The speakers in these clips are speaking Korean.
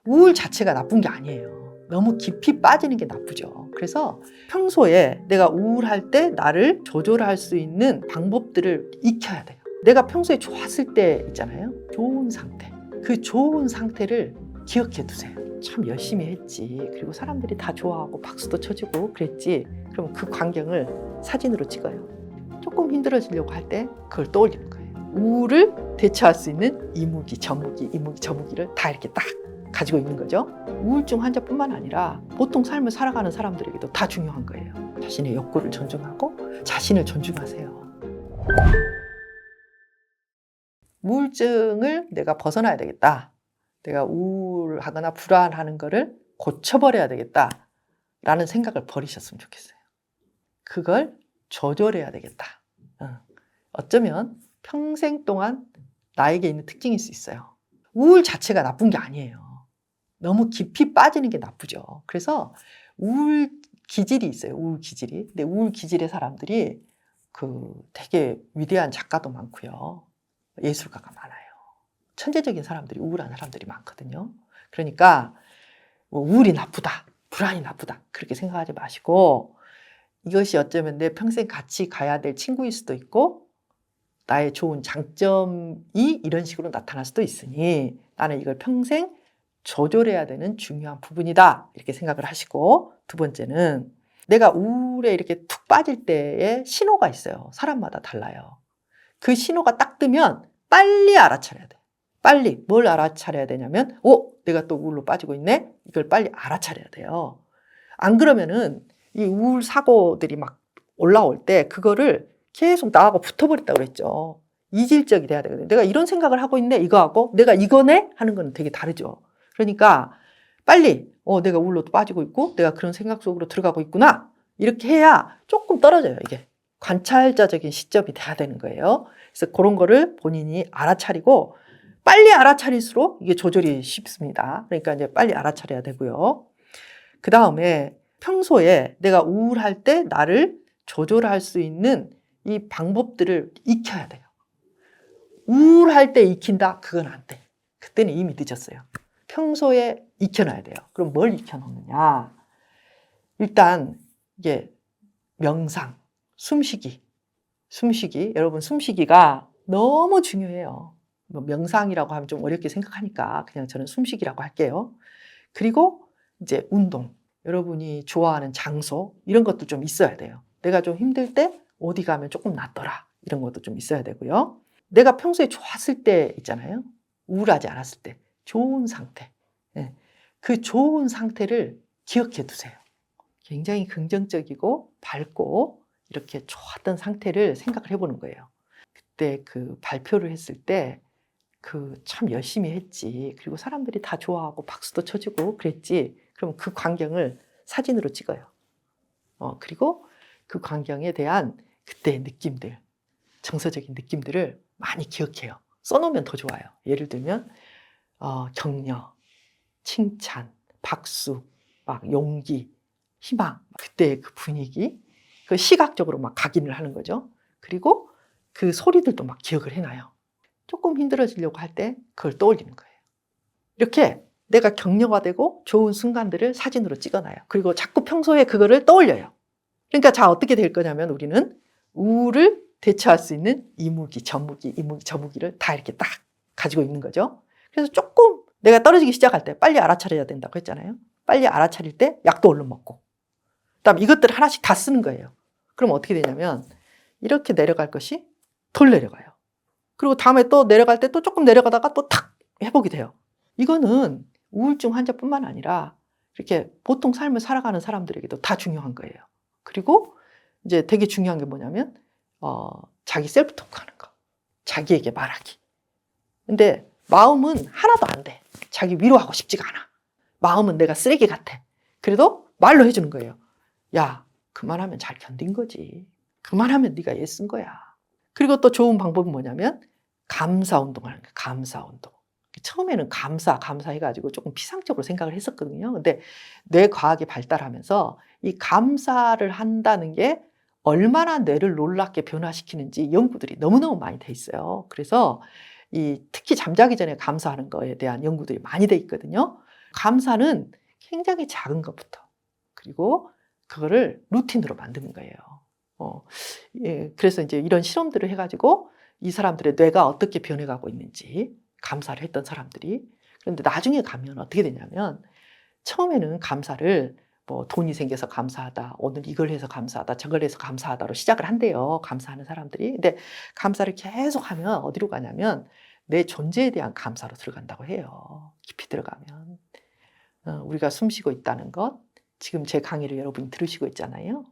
우울 자체가 나쁜 게 아니에요. 너무 깊이 빠지는 게 나쁘죠. 그래서 평소에 내가 우울할 때 나를 조절할 수 있는 방법들을 익혀야 돼요. 내가 평소에 좋았을 때 있잖아요. 좋은 상태. 그 좋은 상태를 기억해 두세요. 참 열심히 했지. 그리고 사람들이 다 좋아하고 박수도 쳐주고 그랬지. 그럼 그 광경을 사진으로 찍어요. 조금 힘들어지려고 할 때 그걸 떠올리는 거예요. 우울을 대처할 수 있는 이무기, 저무기, 이무기, 저무기를 다 이렇게 딱 가지고 있는 거죠. 우울증 환자뿐만 아니라 보통 삶을 살아가는 사람들에게도 다 중요한 거예요. 자신의 욕구를 존중하고 자신을 존중하세요. 우울증을 내가 벗어나야 되겠다. 내가 우울하거나 불안하는 거를 고쳐버려야 되겠다. 라는 생각을 버리셨으면 좋겠어요. 그걸 조절해야 되겠다. 어쩌면 평생 동안 나에게 있는 특징일 수 있어요. 우울 자체가 나쁜 게 아니에요. 너무 깊이 빠지는 게 나쁘죠. 그래서 우울 기질이 있어요. 우울 기질이. 근데 우울 기질의 사람들이 되게 위대한 작가도 많고요. 예술가가 많아요. 천재적인 사람들이 우울한 사람들이 많거든요. 그러니까 우울이 나쁘다, 불안이 나쁘다 그렇게 생각하지 마시고 이것이 어쩌면 내 평생 같이 가야 될 친구일 수도 있고 나의 좋은 장점이 이런 식으로 나타날 수도 있으니 나는 이걸 평생 조절해야 되는 중요한 부분이다 이렇게 생각을 하시고 두 번째는 내가 우울에 이렇게 툭 빠질 때의 신호가 있어요. 사람마다 달라요. 그 신호가 딱 뜨면 빨리 알아차려야 돼. 빨리 뭘 알아차려야 되냐면 내가 또 우울로 빠지고 있네? 이걸 빨리 알아차려야 돼요. 안 그러면은 이 우울 사고들이 막 올라올 때 그거를 계속 나하고 붙어버린다고 그랬죠. 이질적이 돼야 되거든요. 내가 이런 생각을 하고 있네 이거하고 내가 이거네 하는 건 되게 다르죠. 그러니까 빨리 내가 우울로 빠지고 있고 내가 그런 생각 속으로 들어가고 있구나 이렇게 해야 조금 떨어져요. 이게 관찰자적인 시점이 돼야 되는 거예요. 그래서 그런 거를 본인이 알아차리고 빨리 알아차릴수록 이게 조절이 쉽습니다. 그러니까 이제 빨리 알아차려야 되고요. 그 다음에 평소에 내가 우울할 때 나를 조절할 수 있는 이 방법들을 익혀야 돼요. 우울할 때 익힌다? 그건 안 돼. 그때는 이미 늦었어요. 평소에 익혀놔야 돼요. 그럼 뭘 익혀놓느냐? 일단 이게 명상, 숨쉬기. 여러분 숨쉬기가 너무 중요해요. 명상이라고 하면 좀 어렵게 생각하니까 그냥 저는 숨쉬기라고 할게요. 그리고 이제 운동. 여러분이 좋아하는 장소 이런 것도 좀 있어야 돼요. 내가 좀 힘들 때 어디 가면 조금 낫더라. 이런 것도 좀 있어야 되고요. 내가 평소에 좋았을 때 있잖아요. 우울하지 않았을 때. 좋은 상태. 그 좋은 상태를 기억해 두세요. 굉장히 긍정적이고 밝고 이렇게 좋았던 상태를 생각을 해보는 거예요. 그때 그 발표를 했을 때 참 열심히 했지. 그리고 사람들이 다 좋아하고 박수도 쳐주고 그랬지. 그럼 그 광경을 사진으로 찍어요. 그리고 그 광경에 대한 그때의 느낌들, 정서적인 느낌들을 많이 기억해요. 써놓으면 더 좋아요. 예를 들면 격려, 칭찬, 박수, 막 용기, 희망, 그때의 그 분위기, 그 시각적으로 막 각인을 하는 거죠. 그리고 그 소리들도 막 기억을 해놔요. 조금 힘들어지려고 할 때 그걸 떠올리는 거예요. 이렇게 내가 격려가 되고 좋은 순간들을 사진으로 찍어놔요. 그리고 자꾸 평소에 그거를 떠올려요. 그러니까 자 어떻게 될 거냐면 우리는 우울을 대처할 수 있는 이무기, 저무기, 이무기, 저무기를 다 이렇게 딱 가지고 있는 거죠. 그래서 조금 내가 떨어지기 시작할 때 빨리 알아차려야 된다고 했잖아요. 빨리 알아차릴 때 약도 얼른 먹고 그다음 이것들을 하나씩 다 쓰는 거예요. 그럼 어떻게 되냐면 이렇게 내려갈 것이 덜 내려가요. 그리고 다음에 또 내려갈 때 또 조금 내려가다가 또 탁 회복이 돼요. 이거는 우울증 환자뿐만 아니라 이렇게 보통 삶을 살아가는 사람들에게도 다 중요한 거예요. 그리고 이제 되게 중요한 게 뭐냐면 자기 셀프 토크하는 거. 자기에게 말하기. 근데 마음은 하나도 안 돼. 자기 위로하고 싶지가 않아. 마음은 내가 쓰레기 같아. 그래도 말로 해주는 거예요. 야, 그만하면 잘 견딘 거지. 그만하면 네가 애쓴 거야. 그리고 또 좋은 방법은 뭐냐면 감사 운동을 하는 거예요. 감사 운동. 처음에는 감사 해가지고 조금 피상적으로 생각을 했었거든요. 근데 뇌과학이 발달하면서 이 감사를 한다는 게 얼마나 뇌를 놀랍게 변화시키는지 연구들이 너무너무 많이 돼 있어요. 그래서 특히 잠자기 전에 감사하는 거에 대한 연구들이 많이 돼 있거든요. 감사는 굉장히 작은 것부터, 그리고 그거를 루틴으로 만드는 거예요. 그래서 이제 이런 실험들을 해가지고 이 사람들의 뇌가 어떻게 변해가고 있는지 감사를 했던 사람들이. 그런데 나중에 가면 어떻게 되냐면, 처음에는 감사를 뭐 돈이 생겨서 감사하다, 오늘 이걸 해서 감사하다, 저걸 해서 감사하다로 시작을 한대요, 감사하는 사람들이. 근데 감사를 계속 하면 어디로 가냐면 내 존재에 대한 감사로 들어간다고 해요. 깊이 들어가면. 우리가 숨 쉬고 있다는 것, 지금 제 강의를 여러분이 들으시고 있잖아요.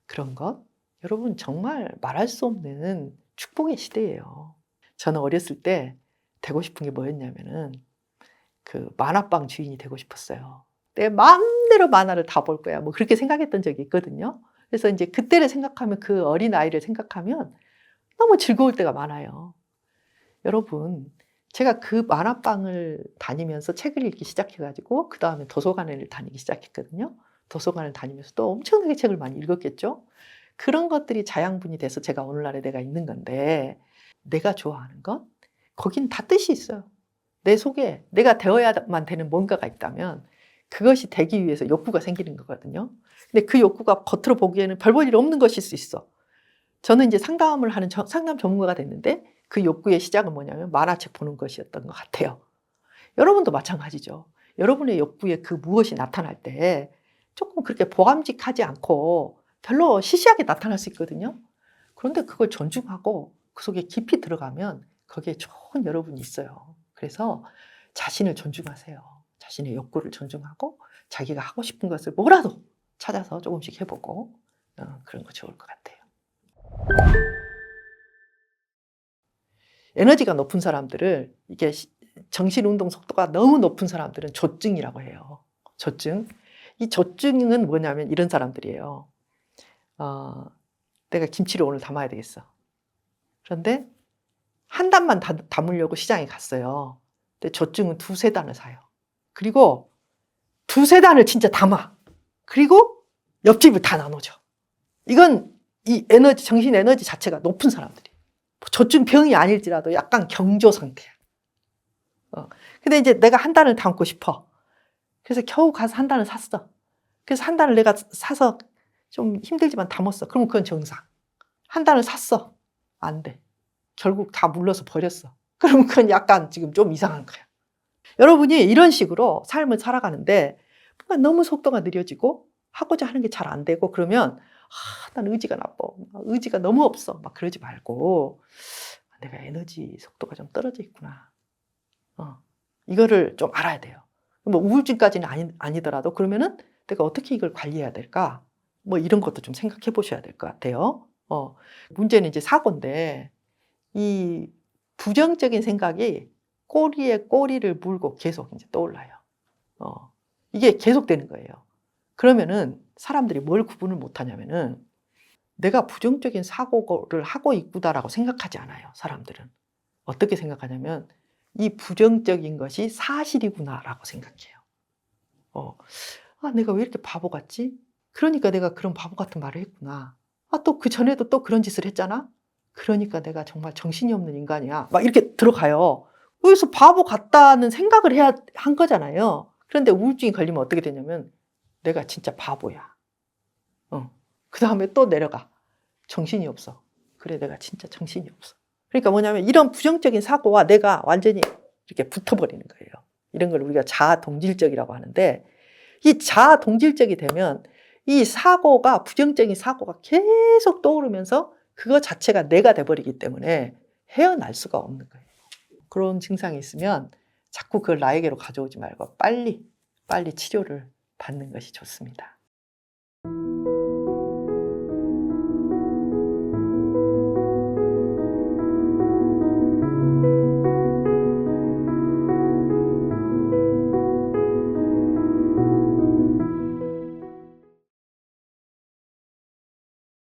그런 것, 여러분 정말 말할 수 없는 축복의 시대예요. 저는 어렸을 때 되고 싶은 게 뭐였냐면은 그 만화방 주인이 되고 싶었어요. 내 마음대로 만화를 다 볼 거야, 뭐 그렇게 생각했던 적이 있거든요. 그래서 이제 그때를 생각하면, 그 어린 아이를 생각하면 너무 즐거울 때가 많아요. 여러분, 제가 그 만화방을 다니면서 책을 읽기 시작해가지고 그 다음에 도서관을 다니기 시작했거든요. 도서관을 다니면서 또 엄청나게 책을 많이 읽었겠죠. 그런 것들이 자양분이 돼서 제가 오늘날에 내가 있는 건데, 내가 좋아하는 것, 거긴 다 뜻이 있어요. 내 속에 내가 되어야만 되는 뭔가가 있다면 그것이 되기 위해서 욕구가 생기는 거거든요. 근데 그 욕구가 겉으로 보기에는 별 볼 일 없는 것일 수 있어. 저는 이제 상담을 하는 상담 전문가가 됐는데, 그 욕구의 시작은 뭐냐면 만화책 보는 것이었던 것 같아요. 여러분도 마찬가지죠. 여러분의 욕구에 그 무엇이 나타날 때 조금 그렇게 보람직하지 않고 별로 시시하게 나타날 수 있거든요. 그런데 그걸 존중하고 그 속에 깊이 들어가면 거기에 좋은 여러분이 있어요. 그래서 자신을 존중하세요. 자신의 욕구를 존중하고 자기가 하고 싶은 것을 뭐라도 찾아서 조금씩 해보고 그런 거 좋을 것 같아요. 에너지가 높은 사람들을, 이게 정신운동 속도가 너무 높은 사람들은 조증이라고 해요. 조증. 이 조증은 뭐냐면 이런 사람들이에요. 내가 김치를 오늘 담아야 되겠어. 그런데 한 단만 담으려고 시장에 갔어요. 근데 조증은 2-3단을 사요. 그리고 2-3단을 진짜 담아. 그리고 옆집을 다 나눠줘. 이건 이 에너지, 정신 에너지 자체가 높은 사람들이에요. 조증 병이 아닐지라도 약간 경조 상태야. 근데 이제 내가 한 단을 담고 싶어. 그래서 겨우 가서 한 단을 샀어. 그래서 한 단을 내가 사서 좀 힘들지만 담았어. 그럼 그건 정상. 한 단을 샀어. 안 돼. 결국 다 물러서 버렸어. 그럼 그건 약간 지금 좀 이상한 거야. 여러분이 이런 식으로 삶을 살아가는데 뭔가 너무 속도가 느려지고 하고자 하는 게 잘 안 되고 그러면 난 의지가 나빠, 의지가 너무 없어, 막 그러지 말고 내가 에너지 속도가 좀 떨어져 있구나. 이거를 좀 알아야 돼요. 뭐 우울증까지는 아니더라도 그러면은 내가 어떻게 이걸 관리해야 될까? 뭐 이런 것도 좀 생각해 보셔야 될 것 같아요. 문제는 이제 사고인데, 이 부정적인 생각이 꼬리에 꼬리를 물고 계속 이제 떠올라요. 이게 계속되는 거예요. 그러면은 사람들이 뭘 구분을 못 하냐면은 내가 부정적인 사고를 하고 있구나라고 생각하지 않아요. 사람들은 어떻게 생각하냐면 이 부정적인 것이 사실이구나라고 생각해요. 내가 왜 이렇게 바보 같지? 그러니까 내가 그런 바보 같은 말을 했구나. 또 그 전에도 또 그런 짓을 했잖아? 그러니까 내가 정말 정신이 없는 인간이야. 막 이렇게 들어가요. 여기서 바보 같다는 생각을 해야 한 거잖아요. 그런데 우울증이 걸리면 어떻게 되냐면 내가 진짜 바보야. 그 다음에 또 내려가. 정신이 없어. 그래, 내가 진짜 정신이 없어. 그러니까 뭐냐면 이런 부정적인 사고와 내가 완전히 이렇게 붙어버리는 거예요. 이런 걸 우리가 자아동질적이라고 하는데, 이 자아동질적이 되면 이 사고가, 부정적인 사고가 계속 떠오르면서 그거 자체가 내가 돼버리기 때문에 헤어날 수가 없는 거예요. 그런 증상이 있으면 자꾸 그걸 나에게로 가져오지 말고 빨리 치료를 받는 것이 좋습니다.